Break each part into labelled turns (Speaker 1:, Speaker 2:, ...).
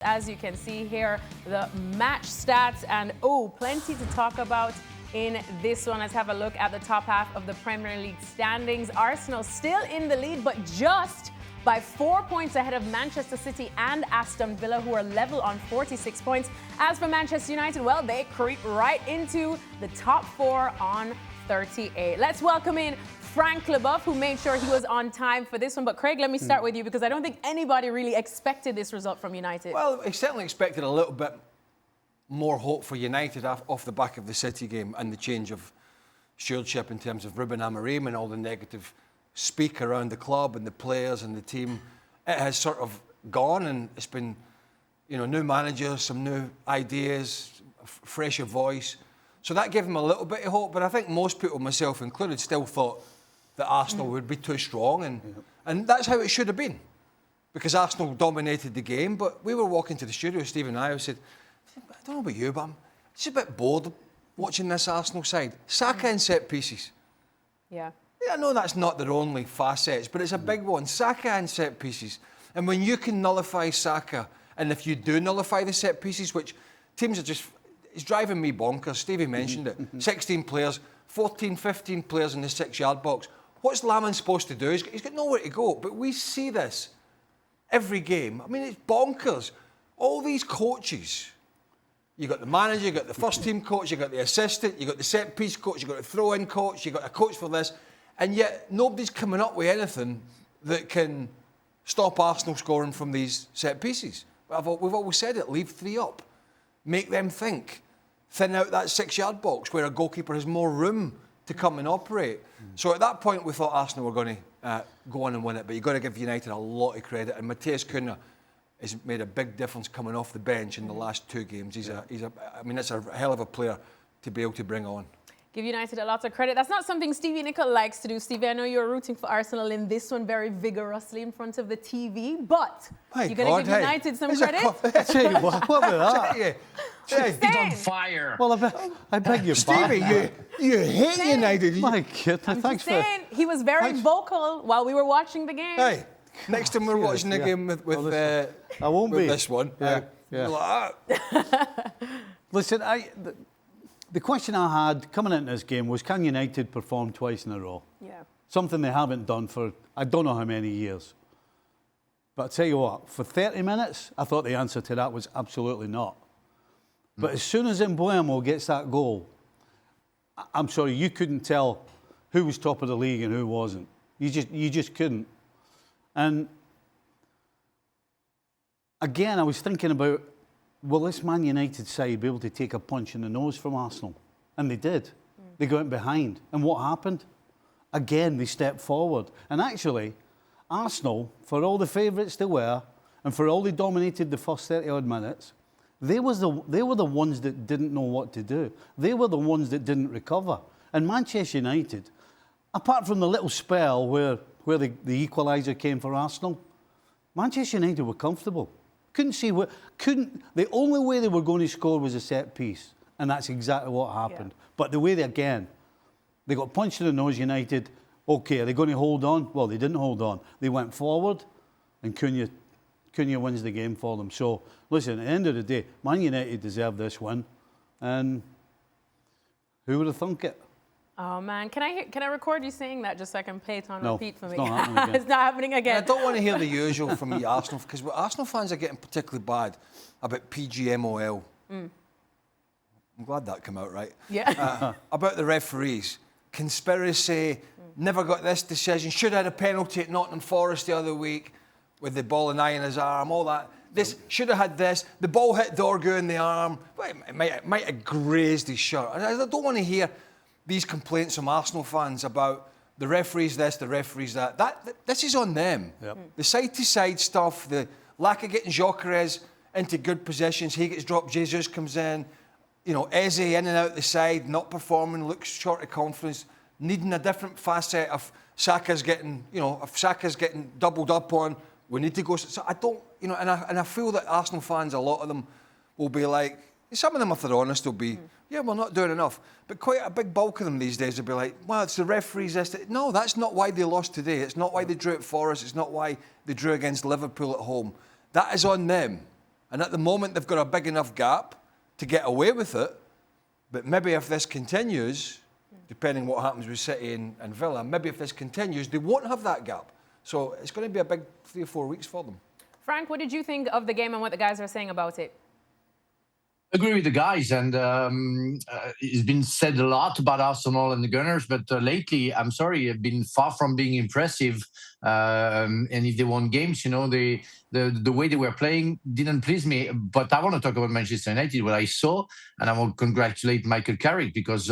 Speaker 1: As you can see here, the match stats and plenty to talk about in this one. Let's have a look at the top half of the Premier League standings. Arsenal still in the lead, but just by 4 points ahead of Manchester City and Aston Villa, who are level on 46 points. As for Manchester United, well, they creep right into the top four on 38. Let's welcome in Frank Leboeuf, who made sure he was on time for this one. But Craig, let me start with you, because I don't think anybody really expected this result from United.
Speaker 2: Well, I certainly expected a little bit more hope for United off the back of the City game and the change of stewardship in terms of Ruben Amorim and all the negative speak around the club and the players and the team. It has sort of gone, and it's been, new managers, some new ideas, fresher voice. So that gave them a little bit of hope. But I think most people, myself included, still thought that Arsenal would be too strong, and that's how it should have been, because Arsenal dominated the game. But we were walking to the studio, Steve and I said, I don't know about you, but I'm just a bit bored watching this Arsenal side. Saka and set pieces.
Speaker 1: Yeah.
Speaker 2: I know that's not their only facets, but it's a big one. Saka and set pieces. And when you can nullify Saka, and if you do nullify the set pieces, which teams are just, it's driving me bonkers. Stevie mentioned it. 16 players, 14, 15 players in the 6-yard box. What's Laman supposed to do? He's got nowhere to go. But we see this every game. I mean, it's bonkers. All these coaches. You got the manager, you got the first team coach, you got the assistant, you got the set piece coach, you got the throw-in coach, you got a coach for this, and yet nobody's coming up with anything that can stop Arsenal scoring from these set pieces. We've always said it: leave 3 up, make them think, thin out that 6-yard box where a goalkeeper has more room to come and operate. So at that point, we thought Arsenal were going to go on and win it, but you've got to give United a lot of credit, and Matthias Cunha has made a big difference coming off the bench in the last 2 games. I mean, it's a hell of a player to be able to bring on.
Speaker 1: Give United a lot of credit. That's not something Stevie Nicol likes to do. Stevie, I know you're rooting for Arsenal in this one very vigorously in front of the TV, but you're going to give United some credit?
Speaker 3: I tell you what about that?
Speaker 4: He's on fire.
Speaker 3: Well, I beg your pardon.
Speaker 2: Stevie, you hate United.
Speaker 3: My goodness, thanks for...
Speaker 1: He was very vocal while we were watching the game.
Speaker 2: Hey, next time we're watching the game with
Speaker 3: I won't be.
Speaker 2: This one.
Speaker 3: Yeah. Listen, the question I had coming into this game was, can United perform twice in a row?
Speaker 1: Yeah.
Speaker 3: Something they haven't done for I don't know how many years. But I tell you what, for 30 minutes, I thought the answer to that was absolutely not. But as soon as Mbeumo gets that goal, I'm sorry, you couldn't tell who was top of the league and who wasn't. You just couldn't. And again, I was thinking about, will this Man United side be able to take a punch in the nose from Arsenal? And they did. They got behind. And what happened? Again, they stepped forward. And actually, Arsenal, for all the favourites they were, and for all they dominated the first 30-odd minutes, they were the ones that didn't know what to do. They were the ones that didn't recover. And Manchester United, apart from the little spell where the equaliser came for Arsenal, Manchester United were comfortable. The only way they were going to score was a set piece, and that's exactly what happened. Yeah. But the way they got punched in the nose, United. Okay, are they going to hold on? Well, they didn't hold on. They went forward, and Cunha wins the game for them. So, listen, at the end of the day, Man United deserve this win, and who would have thunk it?
Speaker 1: Oh man, can I record you saying that just so I can play it on repeat for me?
Speaker 3: It's not happening again.
Speaker 1: It's not happening again.
Speaker 2: I don't want to hear the usual from the Arsenal, because what Arsenal fans are getting particularly bad about PGMOL. I'm glad that came out right.
Speaker 1: Yeah.
Speaker 2: About the referees. Conspiracy, never got this decision, should have had a penalty at Nottingham Forest the other week with the ball and eye in his arm, all that. This should have had this. The ball hit Dorgu in the arm. Well, it might have grazed his shirt. I don't want to hear these complaints from Arsenal fans about the referees this, the referees that. This is on them. Yep. The side-to-side stuff, the lack of getting Gyökeres into good positions, he gets dropped, Jesus comes in, Eze in and out the side, not performing, looks short of confidence, needing a different facet of Saka's getting, if Saka's getting doubled up on, we need to go. So I don't, and I feel that Arsenal fans, a lot of them will be like, some of them, if they're honest, will be, yeah, we're not doing enough. But quite a big bulk of them these days will be like, well, it's the referees. No, that's not why they lost today. It's not why they drew at Forest. It's not why they drew against Liverpool at home. That is on them. And at the moment, they've got a big enough gap to get away with it. But maybe if this continues, depending what happens with City and Villa, maybe if this continues, they won't have that gap. So it's going to be a big 3 or 4 weeks for them.
Speaker 1: Frank, what did you think of the game and what the guys are saying about it?
Speaker 4: Agree with the guys, and it's been said a lot about Arsenal and the Gunners, but lately, I'm sorry, have been far from being impressive. And if they won games, you know, the way they were playing didn't please me. But I want to talk about Manchester United, what I saw, and I want to congratulate Michael Carrick because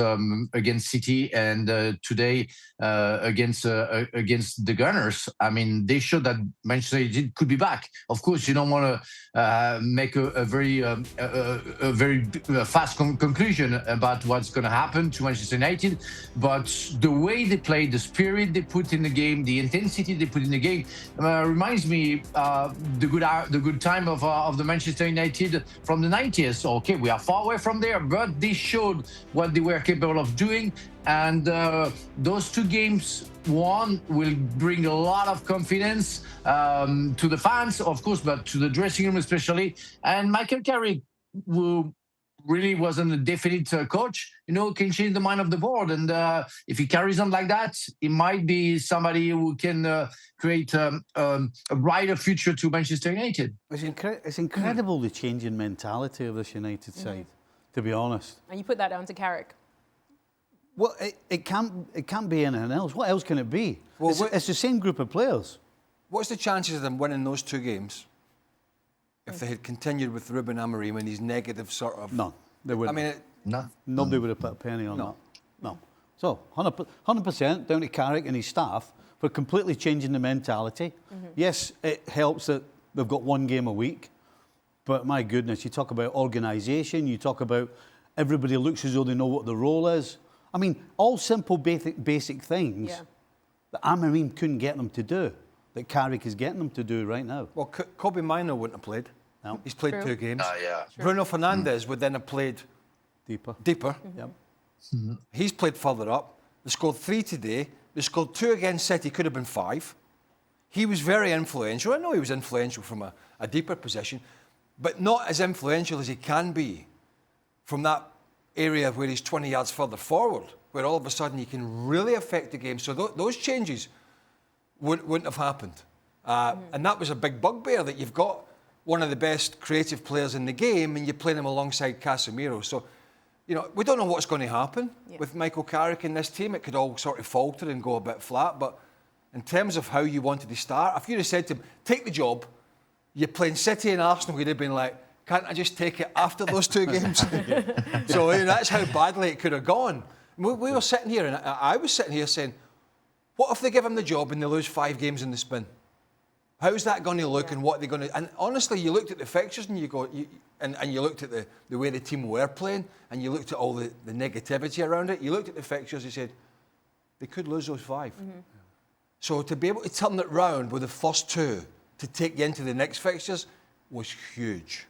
Speaker 4: against City and today against the Gunners, I mean, they showed that Manchester United could be back. Of course, you don't want to make a very fast conclusion about what's going to happen to Manchester United, but the way they played, the spirit they put in the game, the intensity they put in the game reminds me the good time of the Manchester United from the 90s. Okay, we are far away from there, but they showed what they were capable of doing. And those 2 games won will bring a lot of confidence to the fans, of course, but to the dressing room especially. And Michael Carrick, who really wasn't a definite coach, you know, can change the mind of the board. And if he carries on like that, he might be somebody who can create a brighter future to Manchester United.
Speaker 3: It's incredible the change in mentality of this United side, to be honest.
Speaker 1: And you put that down to Carrick.
Speaker 3: Well, it can't be anything else. What else can it be? Well, it's the same group of players.
Speaker 2: What's the chances of them winning those 2 games if they had continued with Ruben Amorim and his negative sort of...
Speaker 3: No, they wouldn't.
Speaker 2: I mean...
Speaker 3: Nobody would have put a penny on that. No. So, 100% down to Carrick and his staff for completely changing the mentality. Yes, it helps that they've got 1 game a week, but my goodness, you talk about organisation, you talk about everybody looks as though they know what the role is. I mean, all simple basic things that Amorim couldn't get them to do, that Carrick is getting them to do right now.
Speaker 2: Well, Kobe Mino wouldn't have played.
Speaker 3: No.
Speaker 2: He's played 2 games.
Speaker 4: Yeah.
Speaker 2: Bruno Fernandes would then have played deeper.
Speaker 3: Yep.
Speaker 2: He's played further up. They scored 3 today. They scored 2 against City, could have been 5. He was very influential. I know he was influential from a deeper position, but not as influential as he can be from that area where he's 20 yards further forward, where all of a sudden he can really affect the game. So those changes wouldn't have happened. And that was a big bugbear, that you've got one of the best creative players in the game and you're playing him alongside Casemiro. So, you know, we don't know what's going to happen with Michael Carrick in this team. It could all sort of falter and go a bit flat. But in terms of how you wanted to start, if you'd have said to him, take the job, you're playing City and Arsenal, he'd have been like, can't I just take it after those 2 games? So you know, that's how badly it could have gone. We were sitting here, and I was sitting here saying, what if they give him the job and they lose 5 games in the spin? How's that going to look and what they're going to... And honestly, you looked at the fixtures and you looked at the way the team were playing and you looked at all the negativity around it. You looked at the fixtures, you said, they could lose those 5. So to be able to turn it round with the first 2 to take you into the next fixtures was huge.